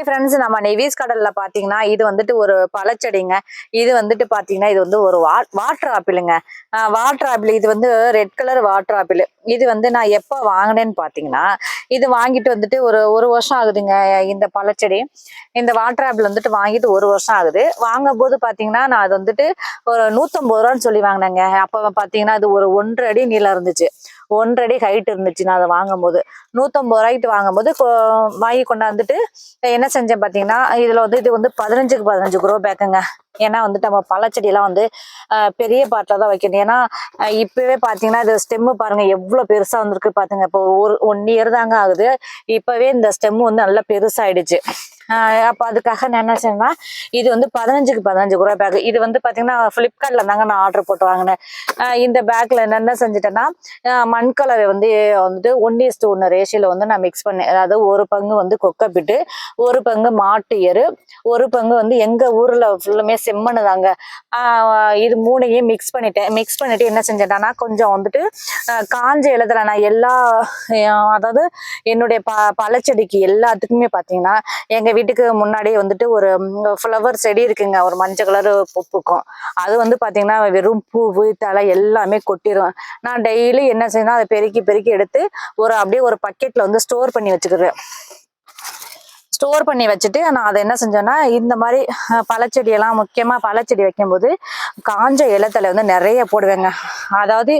Hi friends, நம்ம Nevis கடல்ல பாத்தீங்கன்னா இது வந்துட்டு ஒரு பழச்செடிங்க. இது வந்துட்டு பாத்தீங்கன்னா இது வந்து ஒரு வாட்டர் ஆப்பிளுங்க. வாட்டர் ஆப்பிள் இது வந்து ரெட் கலர் வாட்டர் ஆப்பிள். இது வந்து நான் எப்போ வாங்கினேன்னு பாத்தீங்கன்னா இது வாங்கிட்டு வந்துட்டு ஒரு ஒரு வருஷம் ஆகுதுங்க. இந்த பழச்செடி இந்த வாட்டர் ஆப்பிள் வந்துட்டு வாங்கிட்டு ஒரு வருஷம் ஆகுது. வாங்கும் போது பாத்தீங்கன்னா நான் அது வந்துட்டு ஒரு 150 ரூபான்னு சொல்லி வாங்கினேங்க. அப்ப பாத்தீங்கன்னா அது ஒரு 1.5 அடி நீளம் இருந்துச்சு, 1.5 அடி ஹைட் இருந்துச்சு. நான் அதை வாங்கும்போது 150 ரூபாய்க்கு வாங்கும்போது வாங்கி கொண்டாந்துட்டு என்ன செஞ்சேன் பாத்தீங்கன்னா இதுல வந்து இது வந்து 15க்கு 15 குரோ பேக்குங்க. ஏன்னா வந்துட்டு நம்ம பழச்செடியெல்லாம் வந்து பெரிய பாட்டில தான் வைக்கணும். ஏன்னா இப்பவே பாத்தீங்கன்னா இது ஸ்டெம்மு பாருங்க எவ்வளவு பெருசா வந்திருக்கு பாத்துங்க. இப்போ ஒரு 1 இயர் தாங்க ஆகுது. இப்பவே இந்த ஸ்டெம்மு வந்து நல்லா பெருசாயிடுச்சு. அப்ப அதுக்காக நான் என்ன செய்யணும்னா இது வந்து 15க்கு 15 குரோ பேக். இது வந்து பாத்தீங்கன்னா பிளிப்கார்ட்ல தாங்க நான் ஆர்டர் போட்டு வாங்கினேன். இந்த பேக்ல என்ன செஞ்சுட்டேன்னா மண் கலரை வந்து வந்துட்டு 1:1 ரேஷியோல வந்து நான் மிக்ஸ் பண்ணேன். அதாவது ஒரு பங்கு வந்து கொக்கப்பிட்டு, ஒரு பங்கு மாட்டு எரு, ஒரு பங்கு வந்து எங்க ஊர்ல ஃபுல்லுமே செம்மண்ணு தாங்க. இது மூணையும் மிக்ஸ் பண்ணிட்டேன். மிக்ஸ் பண்ணிட்டு என்ன செஞ்சேன்னா கொஞ்சம் வந்துட்டு காஞ்ச இலத்துல நான் எல்லா அதாவது என்னுடைய பழச்செடிக்கு எல்லாத்துக்குமே பாத்தீங்கன்னா எங்க வீட்டுக்கு முன்னாடி வந்துட்டு ஒரு ஃப்ளவர் செடி இருக்குங்க. ஒரு மஞ்சள் கலர் பூக்கும். அது வந்து பாத்தீங்கன்னா வெறும் பூவு தலை எல்லாமே கொட்டிடும். நான் டெய்லி என்ன செய்யணும் அதை பெருக்கி பெருக்கி எடுத்து அப்படியே ஒரு பக்கெட்ல வந்து ஸ்டோர் பண்ணி வச்சுக்கிறேன். ஸ்டோர் பண்ணி வச்சுட்டு நான் அதை என்ன செஞ்சேன்னா இந்த மாதிரி பழச்செடியெல்லாம் முக்கியமாக பழச்செடி வைக்கும்போது காஞ்ச இலத்தலை வந்து நிறைய போடுவேங்க. அதாவது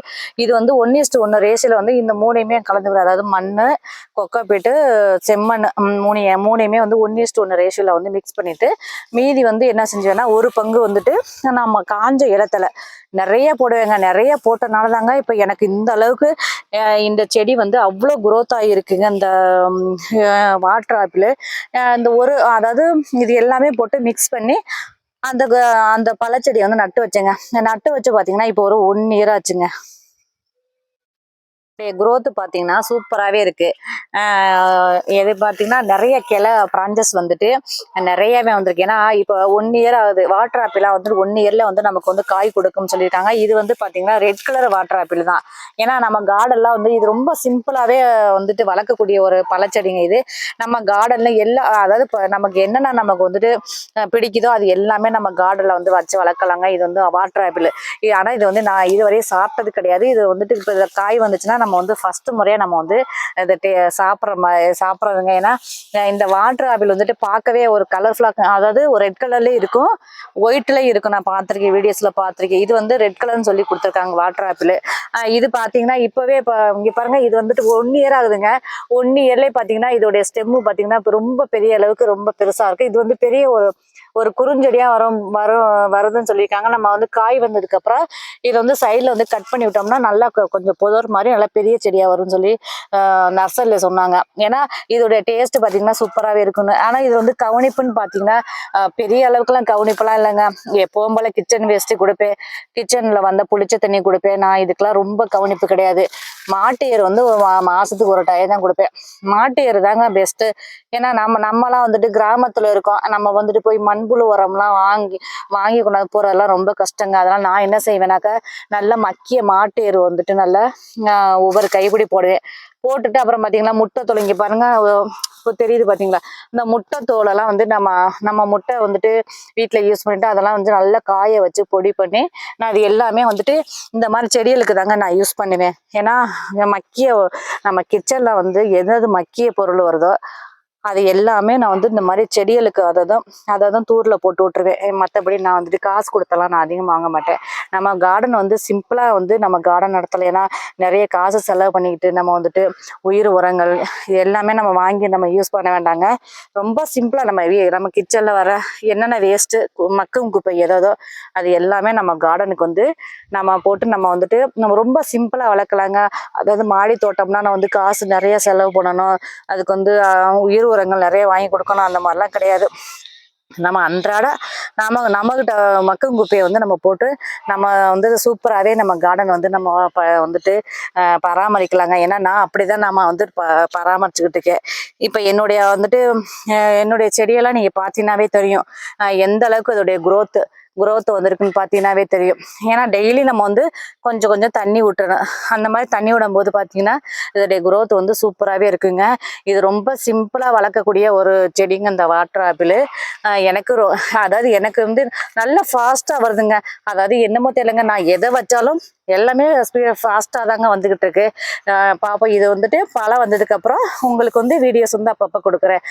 இது வந்து 1:1 ரேஷியோல வந்து இந்த மூணையுமே கலந்துக்கிறேன். அதாவது மண், கொக்கோபீட்டு, செம்மண் மூணையுமே வந்து 1:1 ரேஷியோல வந்து மிக்ஸ் பண்ணிட்டு மீதி வந்து என்ன செஞ்சேன்னா ஒரு பங்கு வந்துட்டு நம்ம காஞ்ச இலத்தலை நிறைய போடுவேங்க. நிறைய போட்டனால தாங்க இப்போ எனக்கு இந்த அளவுக்கு இந்த செடி வந்து அவ்வளோ குரோத் ஆகிருக்குங்க. இந்த வாட்டர் ஆப்பிள் இந்த அதாவது இது எல்லாமே போட்டு மிக்ஸ் பண்ணி அந்த அந்த பழச்செடியை வந்து நட்டு வச்சேங்க. நட்டு வச்சு பார்த்தீங்கன்னா இப்போ ஒரு 1 இயர் ஆச்சுங்க. குரோத் பார்த்தீங்கன்னா சூப்பராகவே இருக்கு. எது பார்த்தீங்கன்னா நிறைய கிளை பிரான்சஸ் வந்துட்டு நிறையவே வந்திருக்கு. ஏன்னா இப்போ 1 இயர் ஆகுது. வாட்டர் ஆப்பிளாக வந்துட்டு 1 இயர்ல வந்து நமக்கு வந்து காய் கொடுக்கும்னு சொல்லியிருக்காங்க. இது வந்து பார்த்தீங்கன்னா ரெட் கலர் வாட்டர் ஆப்பிள் தான். ஏன்னா நம்ம கார்டன்லாம் வந்து இது ரொம்ப சிம்பிளாகவே வந்துட்டு வளர்க்கக்கூடிய ஒரு பழச்செடிங்க. இது நம்ம கார்டன்ல அதாவது இப்போ நமக்கு என்னென்ன நமக்கு வந்துட்டு பிடிக்குதோ அது எல்லாமே நம்ம கார்டன்ல வந்து வச்சு வளர்க்கலாங்க. இது வந்து வாட்டர் ஆப்பிள். ஆனால் இது வந்து நான் இதுவரையும் சாப்பிட்டது கிடையாது. இது வந்துட்டு இப்போ இதில் காய் வந்துச்சுன்னா நம்ம வந்து ஃபர்ஸ்ட் முறையா நம்ம வந்து இதை சாப்பிட்றதுங்க. ஏன்னா இந்த வாட்டர் ஆப்பிள் வந்துட்டு பார்க்கவே ஒரு கலர்ஃபுல்லாக, அதாவது ஒரு ரெட் கலர்லயும் இருக்கும், ஒயிட்லயும் இருக்கும். நான் பார்த்திருக்கேன், வீடியோஸ்ல பார்த்திருக்கேன். இது வந்து ரெட் கலர்னு சொல்லி கொடுத்துருக்காங்க வாட்டர் ஆப்பிள். இது பாத்தீங்கன்னா இப்பவே இங்க பாருங்க, இது வந்துட்டு 1 இயர் ஆகுதுங்க. 1 இயர்லயே பாத்தீங்கன்னா இதோடைய ஸ்டெம்மு பாத்தீங்கன்னா ரொம்ப பெரிய அளவுக்கு ரொம்ப பெருசா இருக்கு. இது வந்து பெரிய ஒரு குறுஞ்செடியா வருதுன்னு சொல்லியிருக்காங்க. நம்ம வந்து காய் வந்ததுக்கு அப்புறம் இதை வந்து சைட்ல வந்து கட் பண்ணி விட்டோம்னா நல்லா கொஞ்சம் புதர் மாதிரி நல்லா பெரிய செடியா வரும்னு சொல்லி நர்சரியில சொன்னாங்க. ஏன்னா இதோடைய டேஸ்ட் பாத்தீங்கன்னா சூப்பராகவே இருக்குன்னு. ஆனா இது வந்து கவனிப்புன்னு பாத்தீங்கன்னா பெரிய அளவுக்குலாம் கவனிப்புலாம் இல்லைங்க. எப்பவும் போல கிச்சன் வேஸ்ட் கொடுப்பேன், கிச்சன்ல வந்த புளிச்ச தண்ணி கொடுப்பேன். நான் இதுக்கெல்லாம் ரொம்ப கவனிப்பு கிடையாது. மாட்டு ஏர் வந்து மாசத்துக்கு ஒரு டயம் தான் கொடுப்பேன். மாட்டு ஏர் தாங்க பெஸ்ட். ஏன்னா நம்மலாம் வந்துட்டு கிராமத்துல இருக்கோம். நம்ம வந்துட்டு போய் மண்புழு உரம்லாம் வாங்கி கொண்டாந்து போறதெல்லாம் ரொம்ப கஷ்டங்க. அதனால நான் என்ன செய்வேனாக்கா நல்ல மக்கிய மாட்டு எரு வந்துட்டு நல்லா ஒவ்வொரு கைப்பிடி போடுவேன். போட்டுட்டு அப்புறம் பாத்தீங்கன்னா முட்டை தொலைங்க பாருங்க, இப்போ தெரியுது பாத்தீங்களா, இந்த முட்டை தோலெல்லாம் வந்து நம்ம முட்டை வந்துட்டு வீட்டுல யூஸ் பண்ணிட்டு அதெல்லாம் வந்து நல்லா காய வச்சு பொடி பண்ணி நான் அது எல்லாமே வந்துட்டு இந்த மாதிரி செடிகளுக்கு தாங்க நான் யூஸ் பண்ணுவேன். ஏன்னா நம்ம கிச்சன்ல வந்து எதாவது மக்கிய பொருள் வருதோ அது எல்லாமே நான் வந்து இந்த மாதிரி செடிகளுக்கு அதான் தூர்ல போட்டு விட்டுருவேன். மற்றபடி நான் வந்துட்டு காசு கொடுத்தலாம் நான் அதிகம் வாங்க மாட்டேன். நம்ம கார்டன் வந்து சிம்பிளா வந்து நம்ம கார்டன் நடத்தலாம். ஏன்னா நிறைய காசு செலவு பண்ணிக்கிட்டு நம்ம வந்துட்டு உயிர் உரங்கள் இது எல்லாமே நம்ம வாங்கி நம்ம யூஸ் பண்ண வேண்டாங்க. ரொம்ப சிம்பிளா நம்ம கிச்சன்ல வர என்னென்ன வேஸ்ட் மக்கும் குப்பை ஏதோ அது எல்லாமே நம்ம கார்டனுக்கு வந்து நம்ம போட்டு நம்ம வந்துட்டு நம்ம ரொம்ப சிம்பிளா வளர்க்கலாங்க. அதாவது மாடி தோட்டம்னா நான் வந்து காசு நிறைய செலவு பண்ணணும், அதுக்கு வந்து உயிர் உரங்கள் நிறைய வாங்கி கொடுக்கணும், அந்த மாதிரிலாம் கிடையாது. நம்ம அன்றாட நம்மகிட்ட மக்கும் குப்பையை வந்து நம்ம போட்டு நம்ம வந்து சூப்பராகவே நம்ம கார்டன் வந்து நம்ம வந்துட்டு பராமரிக்கலாங்க. ஏன்னா நான் அப்படிதான் நம்ம வந்து பராமரிச்சுக்கிட்டு இருக்கேன். இப்போ என்னுடைய செடியெல்லாம் நீங்க பார்த்தீங்கன்னாவே தெரியும் எந்த அளவுக்கு அதோடைய growth. growth வந்திருக்குன்னு பார்த்தீங்கன்னாவே தெரியும். ஏன்னா டெய்லி நம்ம வந்து கொஞ்சம் கொஞ்சம் தண்ணி விட்டுறணும். அந்த மாதிரி தண்ணி விடும்போது பார்த்தீங்கன்னா இதோடைய growth வந்து சூப்பராகவே இருக்குங்க. இது ரொம்ப சிம்பிளா வளர்க்கக்கூடிய ஒரு செடிங்க இந்த வாட்டர் ஆப்பிள். எனக்கு அதாவது எனக்கு வந்து நல்லா ஃபாஸ்டா வருதுங்க. அதாவது என்னமோ தெரியலங்க, நான் எதை வச்சாலும் எல்லாமே ஃபாஸ்ட்டாக தாங்க வந்துகிட்டு இருக்கு. பாப்போம், இது வந்துட்டு பழம் வந்ததுக்கு அப்புறம் உங்களுக்கு வந்து வீடியோஸ் வந்து அப்பப்போ கொடுக்குறேன்.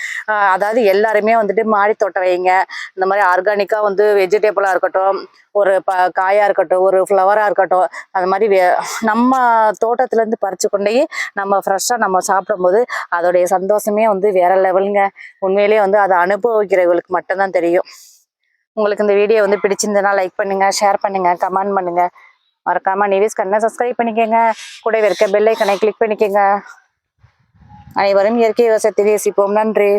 அதாவது எல்லாருமே வந்துட்டு மாடி தோட்டம் வைங்க. இந்த மாதிரி ஆர்கானிக்காக வந்து வெஜிடபிளாக இருக்கட்டும், ஒரு காயாக இருக்கட்டும், ஒரு ஃப்ளவராக இருக்கட்டும், அது மாதிரி நம்ம தோட்டத்துலேருந்து பறித்து கொண்டு நம்ம ஃப்ரெஷ்ஷாக நம்ம சாப்பிடும்போது அதோடைய சந்தோஷமே வந்து வேற லெவலுங்க. உண்மையிலேயே வந்து அதை அனுபவிக்கிறவங்களுக்கு மட்டும்தான் தெரியும். உங்களுக்கு இந்த வீடியோ வந்து பிடிச்சிருந்ததுன்னா லைக் பண்ணுங்க, ஷேர் பண்ணுங்க, கமெண்ட் பண்ணுங்க. மறக்காம நிவேஸ் கண்ணை சப்ஸ்கிரைப் பண்ணிக்கோங்க. கூடவே இருக்க பெல் ஐக்கனை கிளிக் பண்ணிக்கோங்க. அனைவரும் இயற்கை விவசாயத்தை நேசிப்போம். நன்றி.